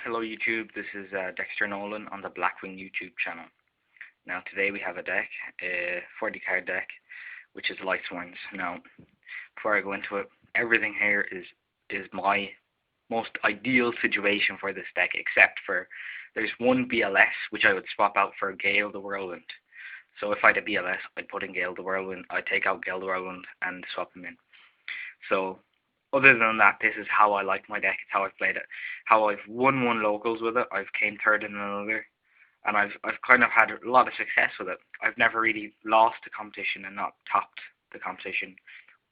Hello YouTube, this is Dexter Nolan on the Blackwing YouTube channel. Now today we have a deck, a 40 card deck, which is Lightsworn's. Now, before I go into it, everything here is my most ideal situation for this deck, except for there's one BLS which I would swap out for Gale the Whirlwind. So if I had a BLS, I'd put in Gale the Whirlwind, I'd take out Gale the Whirlwind and swap him in. So other than that, this is how I like my deck. It's how I've played it. How I've won one locals with it. I've came third in another, and I've kind of had a lot of success with it. I've never really lost the competition and not topped the competition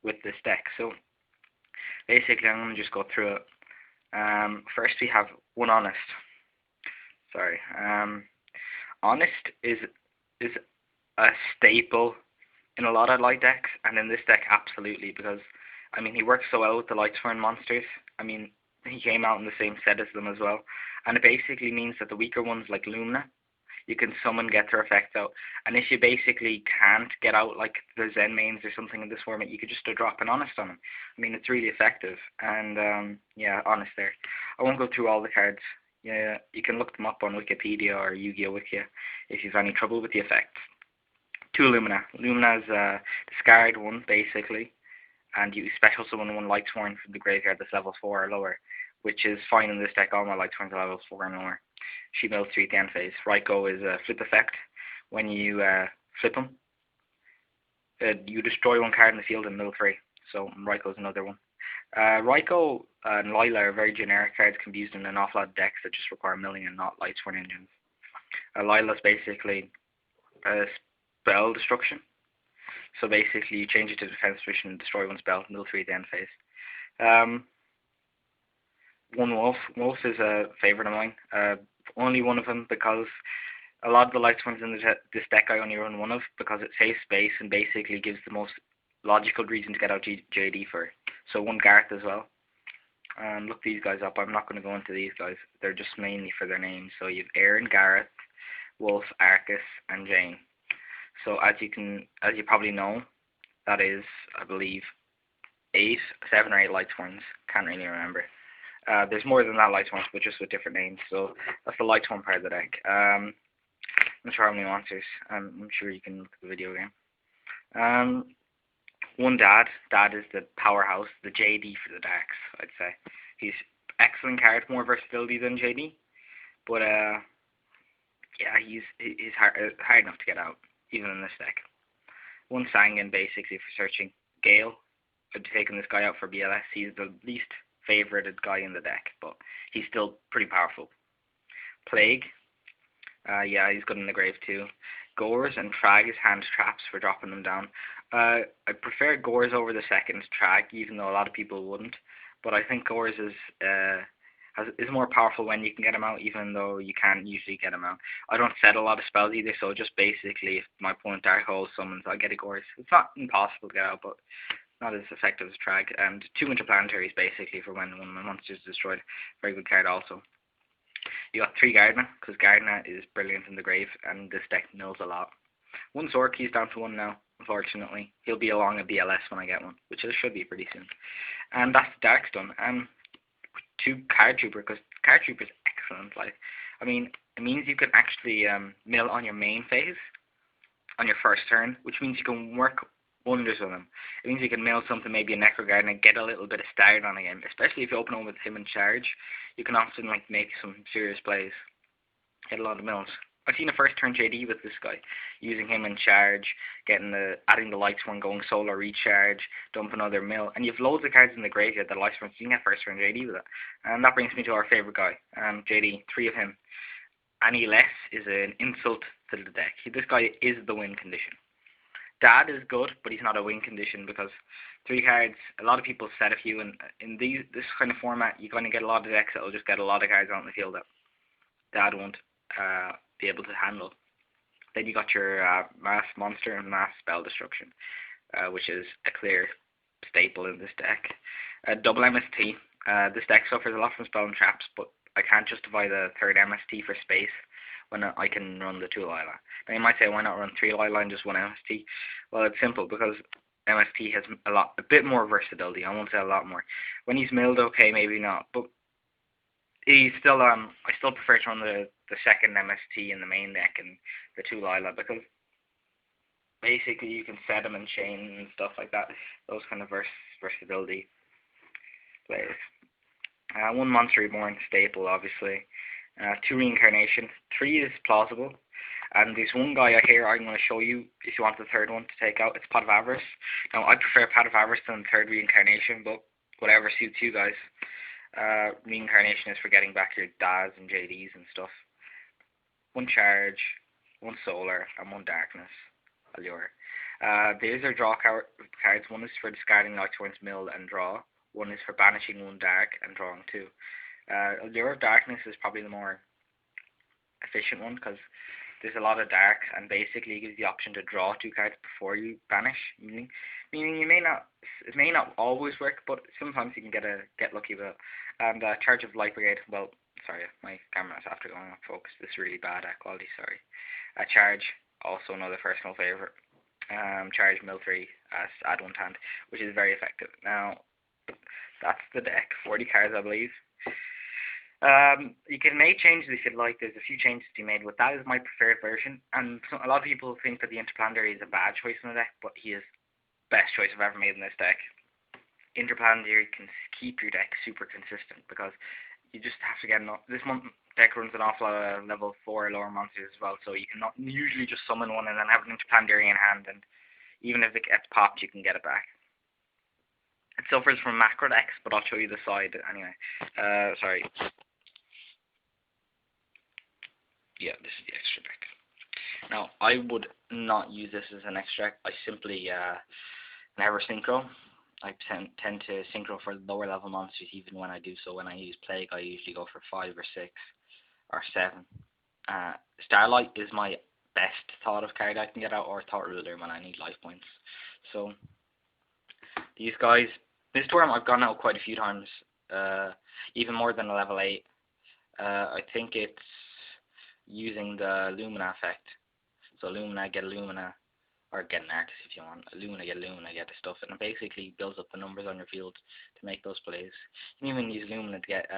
with this deck. So basically, I'm going to just go through it. First, we have one Honest. Sorry, Honest is a staple in a lot of light decks, and in this deck, absolutely, because I mean, he works so well with the Lightsworn monsters. I mean, he came out in the same set as them as well. And it basically means that the weaker ones, like Lumina, you can summon, get their effects out. And if you basically can't get out, like the Zen mains or something in this format, you could just drop an Honest on them. I mean, it's really effective. And, yeah, Honest there. I won't go through all the cards. Yeah, you can look them up on Wikipedia or Yu-Gi-Oh! Wiki if you've any trouble with the effects. Two Lumina. Lumina's discard one, basically. And you special summon one Lightsworn from the graveyard that's level 4 or lower, which is fine in this deck. All my Lightsworns are levels 4 and lower. She mills 3 at the end phase. Raikou is a flip effect. When you flip him, you destroy one card in the field and mill 3. So Raikou is another one. Raikou and Lila are very generic cards, can be used in an awful lot of decks that just require milling and not Lightsworn engines. Lila's basically spell destruction. So basically, you change it to defense position and destroy one spell, mill 3 at the end phase. One Wolf. Wolf is a favourite of mine. Only one of them because a lot of the Lightsworns in this deck I only run one of because it saves space and basically gives the most logical reason to get out JD for. So one Gareth as well. Look these guys up. I'm not going to go into these guys. They're just mainly for their names. So you have Aaron, Gareth, Wolf, Arcus, and Jane. So as you probably know, that is, I believe, 7 or 8 Lightsworns. Can't really remember. There's more than that Lightsworns, but just with different names. So that's the Lightsworn part of the deck. I'm not sure how many monsters. I'm sure you can look at the video again. One Dad. Dad is the powerhouse, the JD for the decks, I'd say. He's excellent card, more versatility than JD, but yeah, he's hard enough to get out, even in this deck. One Sangan, basically, for searching. Gale, I've taken this guy out for BLS. He's the least favorited guy in the deck, but he's still pretty powerful. Plague, yeah, he's good in the grave too. Gores and Trag is hand traps for dropping them down. I prefer Gores over the second Trag, even though a lot of people wouldn't, but I think Gores is more powerful when you can get him out, even though you can't usually get him out. I don't set a lot of spells either, so just basically, if my opponent Dark Hole summons, I get a Gores. It's not impossible to get out, but not as effective as Trag. And 2 Interplanetaries, basically, for when my monster is destroyed. Very good card also. You got 3 Gardener, because Gardener is brilliant in the grave, and this deck mills a lot. 1 Zork, down to 1 now, unfortunately. He'll be along a BLS when I get one, which it should be pretty soon. And that's the Dark's done. 2 Card Trooper, because Card Trooper is excellent. Like, I mean, it means you can actually mill on your main phase, on your first turn, which means you can work wonders with him. It means you can mill something, maybe a Necro Garden, and get a little bit of start on again. Especially if you open up with him in charge, you can often like make some serious plays. Hit a lot of mills. I've seen a first turn JD with this guy, using him in charge, adding the Lightsworn, going solar recharge, dump another mill, and you have loads of cards in the graveyard that Lightsworn, so you can get first turn JD with it. And that brings me to our favourite guy, JD, 3 of him. Any less is an insult to the deck. This guy is the win condition. Dad is good, but he's not a win condition because 3 cards, a lot of people set a few, and in this kind of format, you're going to get a lot of decks that will just get a lot of cards out in the field that Dad won't be able to handle. Then you got your mass monster and mass spell destruction, which is a clear staple in this deck. Double MST. This deck suffers a lot from spell and traps, but I can't justify the 3rd MST for space when I can run the 2 Lila. Now you might say, why not run 3 Lila and just 1 MST? Well, it's simple, because MST has a bit more versatility. I won't say a lot more. When he's milled, okay, maybe not, but He's still I still prefer to run the second MST in the main deck and the two Lila, because basically you can set them in chain and stuff like that. Those kind of versatility players. One Monster Reborn staple, obviously. Two Reincarnation. Three is plausible. And there's one guy out here I'm going to show you if you want the third one to take out. It's Pot of Avarice. Now, I prefer Pot of Avarice than the third Reincarnation, but whatever suits you guys. Reincarnation is for getting back your dads and JDs and stuff. One Charge, one Solar, and one Darkness. Allure. These are draw cards. One is for discarding Lightsworn's Mill and draw. One is for banishing one dark and drawing two. Allure of Darkness is probably the more efficient one, because there's a lot of dark, and basically gives the option to draw two cards before you banish. Meaning it may not always work, but sometimes you can get lucky with it. And Charge of Light Brigade. Well, sorry, my camera's after going off focus. This is really bad quality. Sorry. Charge, also another personal favorite. Charge Mill 3 as add one to hand, which is very effective. Now, that's the deck. 40 cards, I believe. You can make changes if you'd like. There's a few changes to be made, but that is my preferred version. And a lot of people think that the Interplanetary is a bad choice in the deck, but he is best choice I've ever made in this deck. Interplanetary can keep your deck super consistent, because you just have to get this deck runs an awful lot of level 4 lower monsters as well, so you can not usually just summon one and then have an Interplanetary in hand, and even if it gets popped, you can get it back. It suffers from macro decks, but I'll show you the side anyway. Sorry. Yeah, this is the extra deck. Now, I would not use this as an extra deck. I simply never synchro. I tend to synchro for lower level monsters, even when I do so. When I use Plague, I usually go for 5 or 6 or 7. Starlight is my best thought of card I can get out, or Thought Ruler when I need life points. So, these guys, this tournament I've gone out quite a few times, even more than a level 8. I think it's using the Lumina effect. So Lumina, get Lumina, or get an Artist if you want. Lumina, get the stuff, and it basically builds up the numbers on your field to make those plays. You can even use Lumina to get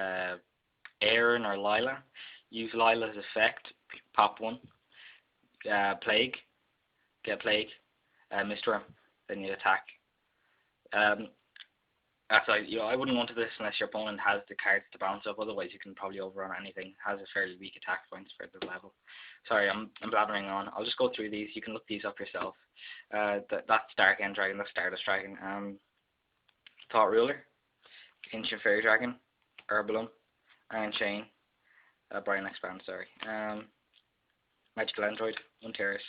Aaron or Lila. Use Lila's effect, pop one. Plague, get Plague, Mr. Then you attack. I wouldn't want to do this unless your opponent has the cards to bounce up. Otherwise, you can probably overrun anything. Has a fairly weak attack points for the level. Sorry, I'm blathering on. I'll just go through these. You can look these up yourself. That's Dark End Dragon. That's Stardust Dragon. Thought Ruler, Ancient Fairy Dragon, Herbalum, Iron Chain, Brian Expand. Sorry. Magical Android, one Terrace.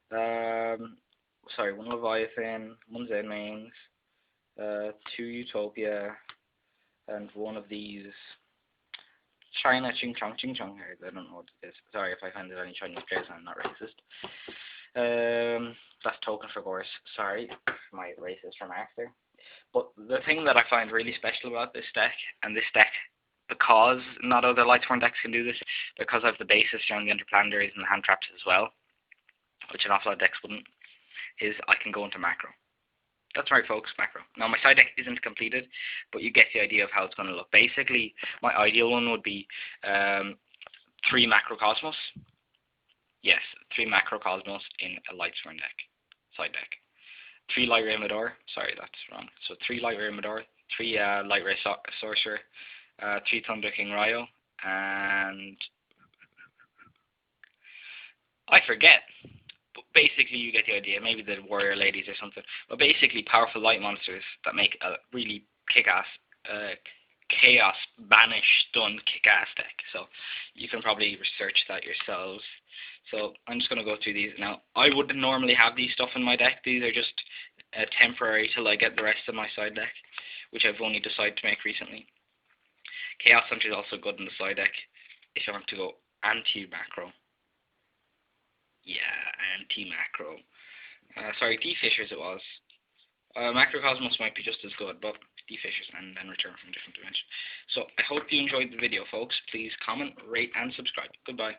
One Leviathan, one Zen Mains. 2 Utopia, and one of these China Ching Chong cards. I don't know what it is. Sorry if I offended any Chinese players, I'm not racist. That's Token for Gorse. Sorry, my racist remarks there. But the thing that I find really special about this deck, because not other Lightsworn decks can do this, because I have the basis showing the Interplanetaries and the hand traps as well, which an awful lot of decks wouldn't, is I can go into macro. That's right, folks, macro. Now, my side deck isn't completed, but you get the idea of how it's going to look. Basically, my ideal one would be 3 Macrocosmos. Yes, 3 Macrocosmos in a Lightsworn deck, side deck. 3 Light Ray Mador. Sorry, that's wrong. So 3 Light Ray Mador, 3 Light Ray Sorcerer, 3 Thunder King Ryo, and I forget. Basically, you get the idea. Maybe the Warrior Ladies or something. But basically, powerful light monsters that make a really kick-ass, chaos, banish, stun, kick-ass deck. So you can probably research that yourselves. So I'm just going to go through these now. I wouldn't normally have these stuff in my deck. These are just temporary till I get the rest of my side deck, which I've only decided to make recently. Chaos Hunter is also good in the side deck if you want to go anti-macro. Yeah, anti-macro. Sorry, D-Fishers it was. Macrocosmos might be just as good, but D-Fishers and then Return from Different Dimension. So, I hope you enjoyed the video, folks. Please comment, rate, and subscribe. Goodbye.